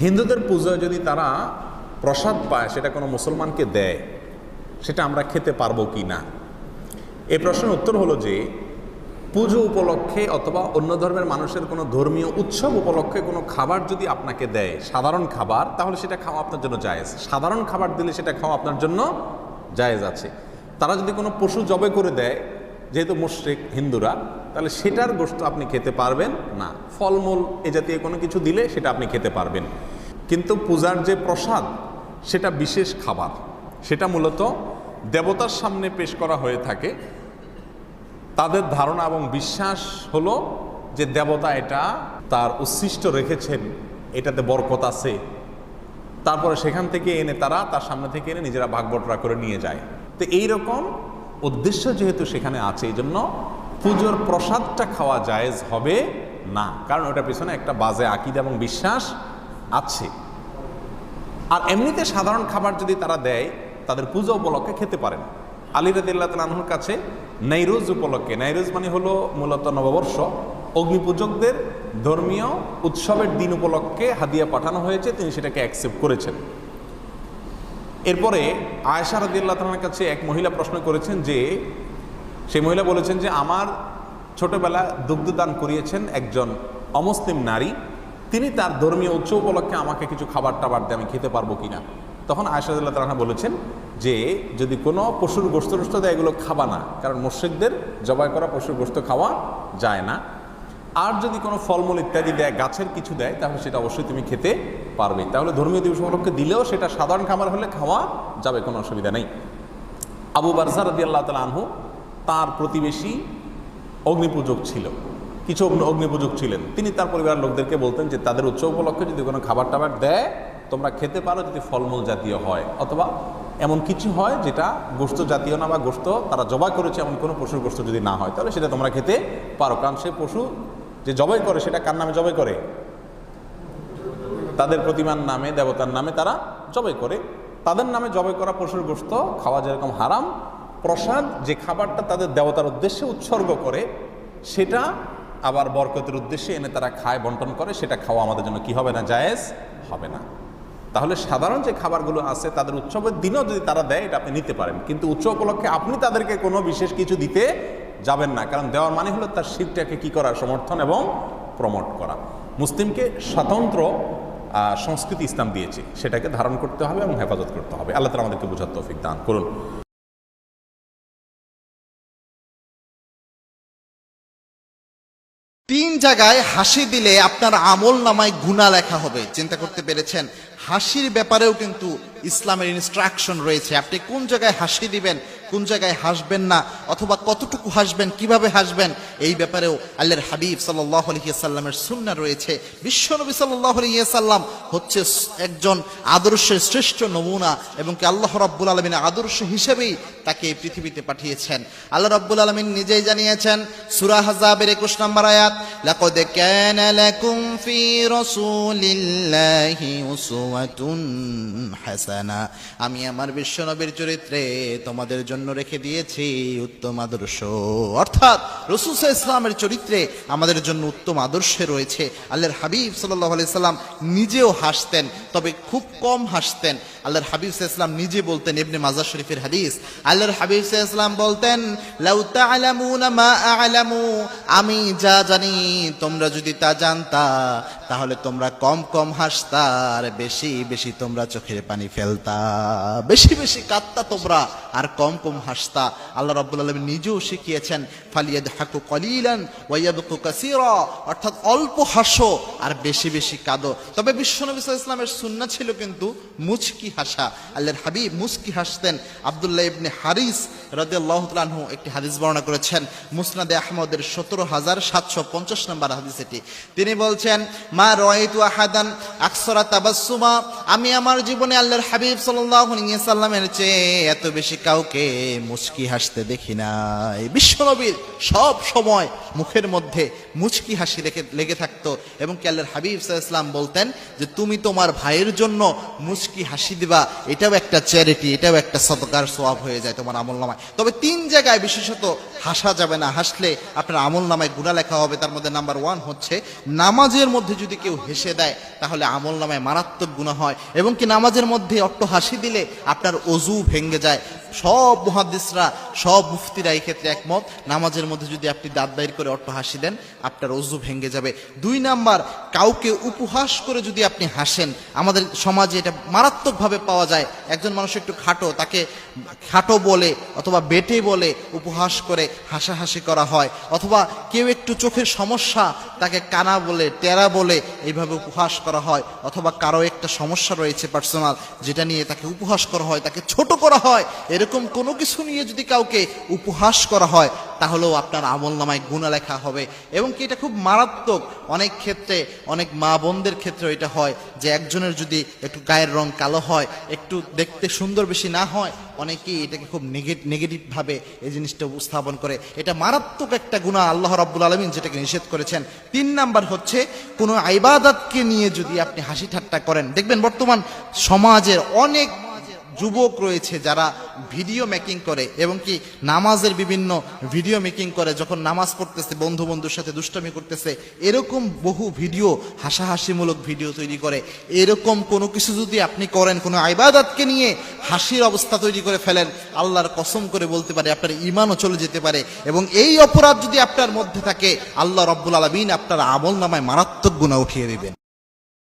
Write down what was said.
হিন্দুদের পুজোয় যদি তারা প্রসাদ পায়, সেটা কোনো মুসলমানকে দেয়, সেটা আমরা খেতে পারবো কি না? এই প্রশ্নের উত্তর হলো যে পুজো উপলক্ষে অথবা অন্য ধর্মের মানুষের কোনো ধর্মীয় উৎসব উপলক্ষে কোনো খাবার যদি আপনাকে দেয়, সাধারণ খাবার, তাহলে সেটা খাওয়া আপনার জন্য জায়েজ। সাধারণ খাবার দিলে সেটা খাওয়া আপনার জন্য জায়েজ আছে। তারা যদি কোনো পশু জবে করে দেয়, যেহেতু মুশরিক হিন্দুরা, তাহলে সেটার গোশত আপনি খেতে পারবেন না। ফলমূল এ জাতীয় কোনো কিছু দিলে সেটা আপনি খেতে পারবেন। কিন্তু পূজার যে প্রসাদ, সেটা বিশেষ খাবার, সেটা মূলত দেবতার সামনে পেশ করা হয়ে থাকে। তাদের ধারণা এবং বিশ্বাস হলো যে দেবতা এটা তার উচ্ছিষ্ট রেখেছেন, এটাতে বরকত আছে। তারপরে সেখান থেকে এনে তারা তার সামনে থেকে এনে নিজেরা ভাগ বটরা করে নিয়ে যায়। তো এইরকম উদ্দেশ্য যেহেতু সেখানে আছে, এই জন্য পুজোর প্রসাদটা খাওয়া জায়েজ হবে না, কারণ ওটার পিছনে একটা বাজে আকীদা এবং বিশ্বাস আছে। আর এমনিতে সাধারণ খাবার যদি তারা দেয়, তাদের পুজো উপলক্ষে খেতে পারেন। আলী রাদিয়াল্লাহু তাআলা আনহুর কাছে নাইরোজ উপলক্ষে, নাইরোজ মানে হলো মূলত নববর্ষ, অগ্নিপূজকদের ধর্মীয় উৎসবের দিন উপলক্ষে হাদিয়া পাঠানো হয়েছে, তিনি সেটাকে অ্যাকসেপ্ট করেছেন। এরপরে আয়েশা রাদিয়াল্লাহু তাআলার কাছে এক মহিলা প্রশ্ন করেছেন, যে সেই মহিলা বলেছেন যে আমার ছোটবেলা দুগ্ধদান করিয়েছেন একজন অমুসলিম নারী, তিনি তার ধর্মীয় উৎসব উপলক্ষে আমাকে কিছু খাবার টাবার দিয়ে আমি খেতে পারবো কিনা। তখন আয়েশা রাদিয়াল্লাহু তাআলা বলেছেন যে যদি কোনো পশুর গোশত টোস্ত দেয়, এগুলো খাবা না, কারণ মুশরিকদের জবাই করা পশুর গোশত খাওয়া যায় না। আর যদি কোনো ফলমূল ইত্যাদি দেয়, গাছের কিছু দেয়, তাহলে সেটা অবশ্যই তুমি খেতে পারবে। তাহলে ধর্মীয় দিবস উপলক্ষে দিলেও সেটা সাধারণ খাবার হলে খাওয়া যাবে, কোনো অসুবিধা নেই। আবু বারজা রাদিয়াল্লাহু তাআলা আনহু, তার প্রতিবেশী অগ্নিপূজক ছিল, কিছু অগ্নিপূজক ছিলেন। তিনি তার পরিবারের লোকদেরকে বলতেন যে তাদের উৎসব উপলক্ষে যদি কোনো খাবার টাবার দেয়, তোমরা খেতে পারো, যদি ফলমূল জাতীয় হয় অথবা এমন কিছু হয় যেটা গোশত জাতীয় না, বা গোশত তারা জবাই করেছে এমন কোনো পশুর গোশত যদি না হয়, তাহলে সেটা তোমরা খেতে পারো। কারণ সে পশু যে জবাই করে, সেটা কার নামে জবাই করে? তাদের প্রতিমার নামে, দেবতার নামে তারা জবাই করে। তাদের নামে জবাই করা পশুর গোশত খাওয়া যেরকম হারাম, প্রসাদ যে খাবারটা তাদের দেবতার উদ্দেশ্যে উৎসর্গ করে, সেটা আবার বরকতের উদ্দেশ্যে এনে তারা খায়, বন্টন করে, সেটা খাওয়া আমাদের জন্য কি হবে না? জায়েজ হবে না। তাহলে সাধারণ যে খাবারগুলো আছে তাদের উৎসবের দিনও যদি তারা দেয়, এটা আপনি নিতে পারেন, কিন্তু উৎসব উপলক্ষে আপনি তাদেরকে কোনো বিশেষ কিছু দিতে যাবেন না, কারণ দেওয়ার মানে হলো তার শিরটাকে কি করা? সমর্থন এবং প্রমোট করা। মুসলিমকে স্বতন্ত্র সংস্কৃতি ইসলাম দিয়েছে, সেটাকে ধারণ করতে হবে এবং হেফাজত করতে হবে। আল্লাহ তাআলা আমাদেরকে বোঝার তৌফিক দান করুন। তিন জায়গায় হাসি দিলে আপনার আমল নামায় গুনাহ লেখা হবে। চিন্তা করতে পেরেছেন? হাসির ব্যাপারেও কিন্তু ইসলামের ইনস্ট্রাকশন রয়েছে। আপনি কোন জায়গায় হাসি দিবেন, কোন জায়গায় হাসবেন না, অথবা কতটুকু হাসবেন, কিভাবে হাসবেন, এই ব্যাপারেও আল্লাহর হাবিব সাল্লাল্লাহু আলাইহি ওয়াসাল্লামের সুন্নাহ রয়েছে। বিশ্বনবী সাল্লাল্লাহু আলাইহি ওয়াসাল্লাম হচ্ছে একজন আদর্শের শ্রেষ্ঠ নমুনা, এবং কি আল্লাহ রাব্বুল আলামিন আদর্শ হিসেবেই তাকে এই পৃথিবীতে পাঠিয়েছেন। আল্লাহ রাব্বুল আলামিন নিজেই জানিয়েছেন, সূরা আহজাবের 21 নম্বর আয়াত, লাকাদ কানা লাকুম ফি রাসূলিল্লাহি উসওয়াতুন হাসানা, আমি আমার বিশ্বনবীর চরিত্রে তোমাদের জন্য রেখে দিয়েছি উত্তম আদর্শ। অর্থাৎ রাসূল সাল্লাল্লাহু আলাইহি ওয়াসাল্লামের চরিত্রে আমাদের জন্য উত্তম আদর্শে রয়েছে। আল্লাহর হাবিব সাল্লাল্লাহু আলাইহি সাল্লাম নিজেও হাসতেন, তবে খুব কম হাসতেন। আল্লাহর হাবিব সাল্লাল্লাহু আলাইহি ওয়াসাল্লাম নিজে বলতেন, ইবনে মাজাহ শরীফের হাদিস, আল্লাহর হাবিব সাল্লাল্লাহু আলাইহি ওয়াসাল্লাম বলতেন, লাউ তা'লামুনা মা আ'লামু, আমি যা জানি তোমরা যদি তা জানতা, তাহলে তোমরা কম কম হাসতা, আর বেশি বেশি তোমরা চোখের পানি ফেলতা, বেশি বেশি কাঁদতা তোমরা, আর কম কম হাসতা। আল্লাহ রাব্বুল আলামিন নিজেও শিখিয়েছেন, ফালিয়াদহাকু কলিলান ওয়া ইয়াবকু কাসীরা, অর্থাৎ অল্প হাসো আর বেশি বেশি কাঁদো। তবে বিশ্বনবী সাল্লাল্লাহু আলাইহি ওয়াসাল্লামের সুন্নাহ ছিল কিন্তু মুচকি হাসা। আল্লাহর হাবিব মুচকি হাসতেন। আব্দুল্লাহ ইবনে হারিস রাদিয়াল্লাহু তাআলা আনহু একটি হাদিস বর্ণনা করেছেন, মুসনাদে আহমদের 17750 নম্বর হাদিস এটি। তিনি বলছেন, মা রাআইতু আহাদান আকসারা তাবাসসুমা, আমি আমার জীবনে আল্লাহর হাবিব সাল্লাল্লাহু আলাইহি ওয়াসাল্লামের চেয়ে এত বেশি কাউকে মুচকি হাসতে দেখি নাই। বিশ্বনবীর সব সময় মুখের মধ্যে মুচকি হাসি লেগে থাকতো, এবং কি আল্লাহর হাবিব সাল্লাল্লাহু আলাইহি ওয়াসাল্লাম বলতেন যে তুমি তোমার ভাইয়ের জন্য মুচকি হাসি দিবা, এটাও একটা চ্যারিটি, এটাও একটা সদকার সওয়াব হয়ে যায় তোমার আমলনামায়। তবে তিন জায়গায় বিশেষত হাসা যাবে না, হাসলে আপনার আমল নামায় গুনাহ লেখা হবে। তার মধ্যে নাম্বার 1 হচ্ছে নামাজের মধ্যে যদি কেউ হেসে দেয় তাহলে আমল নামায় মারাত্মক গুনাহ হয়, এবং কি নামাজের মধ্যে অট্ট হাসি দিলে আপনার অজু ভেঙে যায়। সব মুহাদ্দিসরা, সব মুফতিরা এই ক্ষেত্রে একমত, নামাজের মধ্যে যদি আপনি দাঁত বাইর করে অট্ট হাসি দেন আপনার অজু ভেঙে যাবে। 2 নাম্বার, কাউকে উপহাস করে যদি আপনি হাসেন, আমাদের সমাজে এটা মারাত্মকভাবে পাওয়া যায়। একজন মানুষ একটু খাটো, তাকে খাটো বলে অথবা বেটে বলে উপহাস করে হাসাহাসি করা হয়, অথবা কেউ একটু চোখের সমস্যা, তাকে কানা বলে, টেরা বলে এইভাবে উপহাস করা হয়, অথবা কারো একটা সমস্যা রয়েছে পার্সোনাল, যেটা নিয়ে তাকে উপহাস করা হয়, তাকে ছোট করা হয়। এরকম কোনো কিছু নিয়ে যদি কাউকে উপহাস করা হয় তাহলেও আপনার আমল নামায় গুনাহ লেখা হবে। এবং কি এটা খুব মারাত্মক, অনেক ক্ষেত্রে, অনেক মা বোনদের ক্ষেত্রে এটা হয় যে একজনের যদি একটু গায়ের রং কালো হয়, একটু দেখতে সুন্দর বেশি না হয়, অনেকেই এটাকে খুব নেগেটিভ ভাবে এই জিনিসটা উপস্থাপন করে। এটা মারাত্মক একটা গুনাহ, আল্লাহ রাব্বুল আলামিন যেটাকে নিষেধ করেছেন। 3 নাম্বার হচ্ছে কোনো ইবাদতকে নিয়ে যদি আপনি হাসি ঠাট্টা করেন। দেখবেন বর্তমান সমাজের অনেক যুবক রয়েছে যারা ভিডিও মেকিং করে, এবং কি নামাজের বিভিন্ন ভিডিও মেকিং করে, যখন নামাজ পড়তেছে বন্ধুর সাথে দুষ্টামি করতেছে, এরকম বহু ভিডিও, হাসাহাসিমূলক ভিডিও তৈরি করে। এরকম কোনো কিছু যদি আপনি করেন, কোনো ইবাদতকে নিয়ে হাসির অবস্থা তৈরি করে ফেলেন, আল্লাহর কসম করে বলতে পারে আপনার ঈমানও চলে যেতে পারে। এবং এই অপরাধ যদি আপনার মধ্যে থাকে, আল্লাহ রাব্বুল আলামিন আপনার আমল নামায় মারাত্মক গুনাহ উঠিয়ে দিবেন।